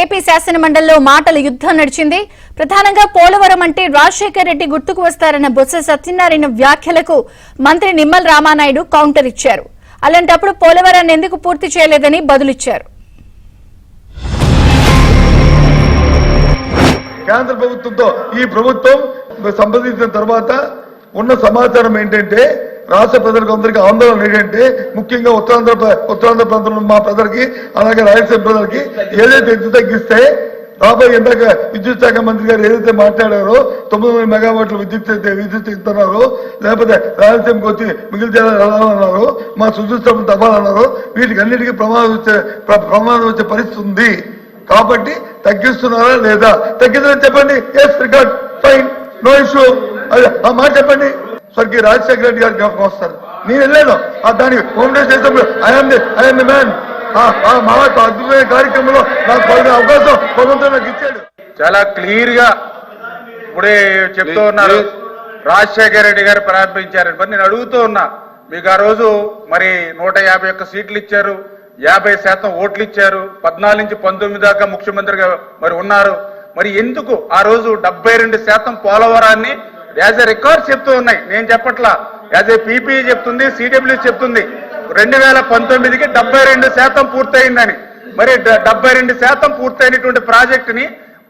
AP శాసనమండలిలో మాటల యుద్ధం నడిచింది. ప్రధానంగా పోలవరం అంటే రాజశేఖర్ రెడ్డి గుర్తుకు వస్తారన్న బొత్స సత్యనారాయణ వ్యాఖ్యలకు మంత్రి నిమ్మల రామానాయుడు కౌంటర్ ఇచ్చారు. అలాంటప్పుడు పోలవరాన్ని ఎందుకు పూర్తి చేయలేదని బదులిచ్చారు. కేంద్ర ప్రభుత్వంతో ఈ ప్రభుత్వం సంప్రదించిన తర్వాత ఉన్న సమాచారం ఏంటంటే రాష్ట్ర ప్రజలకు అందరికీ ఆందోళన ఏంటంటే ముఖ్యంగా ఉత్తరాంధ్ర ప్రాంతంలో మా ప్రజలకి అలాగే రాయలసీమ ప్రజలకి ఏదైతే ఎత్తు తగ్గిస్తే రాబోయే ఇందాక విద్యుత్ శాఖ మంత్రి గారు ఏదైతే మాట్లాడారో 900 మెగావాట్ల విద్యుత్ ఇస్తున్నారో లేకపోతే రాయలసీమకి వచ్చి మిగిలిన అన్నారు మా సుదృష్టం తవ్వాలన్నారు వీటికి అన్నిటికీ ప్రమాదం వచ్చే పరిస్థితి ఉంది. కాబట్టి తగ్గిస్తున్నారా లేదా తగ్గిందని చెప్పండి. Yes record fine no issue ఆ మాట చెప్పండి. స్వర్గీయ రాజశేఖర రెడ్డి గారు జ్ఞాపకం వస్తారు. నేను వెళ్ళాను దాని హోమ్ డే చేసినప్పుడు ఐఎమ్ ది మ్యాన్. మా అద్భుతమైన కార్యక్రమంలో నాకు అవకాశం భగవంతుడు నాకు ఇచ్చాడు. చాలా క్లియర్ గా ఇప్పుడే చెప్తూ ఉన్నారు రాజశేఖర రెడ్డి గారు ప్రారంభించారని. మరి నేను అడుగుతూ ఉన్నా మీకు ఆ రోజు మరి 151 సీట్లు ఇచ్చారు, 50% ఓట్లు ఇచ్చారు, 14 నుంచి 19 దాకా ముఖ్యమంత్రిగా మరి ఉన్నారు. మరి ఎందుకు ఆ రోజు 72% పోలవరాన్ని యాజ్ ఎ రికార్డ్ చెప్తూ ఉన్నాయి. నేను చెప్పట్లా, యాజ్ ఏ పీపీ చెప్తుంది, సిడబ్ల్యూ చెప్తుంది 2019కి 72% పూర్తయిందని. మరి 72% పూర్తయినటువంటి ప్రాజెక్టుని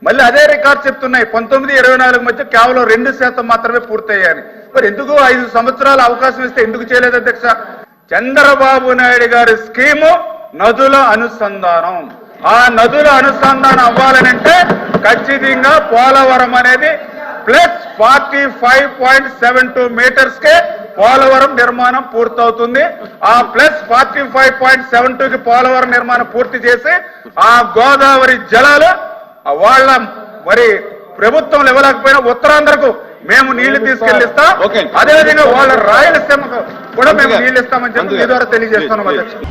మళ్ళీ అదే రికార్డ్ చెప్తున్నాయి 19-24 మధ్య కేవలం 2% మాత్రమే పూర్తయ్యాయని. మరి ఎందుకు 5 సంవత్సరాల అవకాశం ఇస్తే ఎందుకు చేయలేదు అధ్యక్ష? చంద్రబాబు నాయుడు గారి స్కీము నదుల అనుసంధానం. ఆ నదుల అనుసంధానం అవ్వాలనంటే ఖచ్చితంగా పోలవరం అనేది ప్లస్ 45.72 మీటర్స్ కే పోలవరం నిర్మాణం పూర్తవుతుంది. ఆ ప్లస్ 45.72కి పోలవరం నిర్మాణం పూర్తి చేసి ఆ గోదావరి జలాలు వాళ్ళ మరి ప్రభుత్వం ఇవ్వలేకపోయినా ఉత్తరాంధ్రకు మేము నీళ్లు తీసుకెళ్లిస్తాం. అదేవిధంగా వాళ్ళ రాయలసీమకు కూడా మేము నీళ్లు ఇస్తామని చెప్పి మీ ద్వారా తెలియజేస్తున్నాం అధ్యక్షుడు.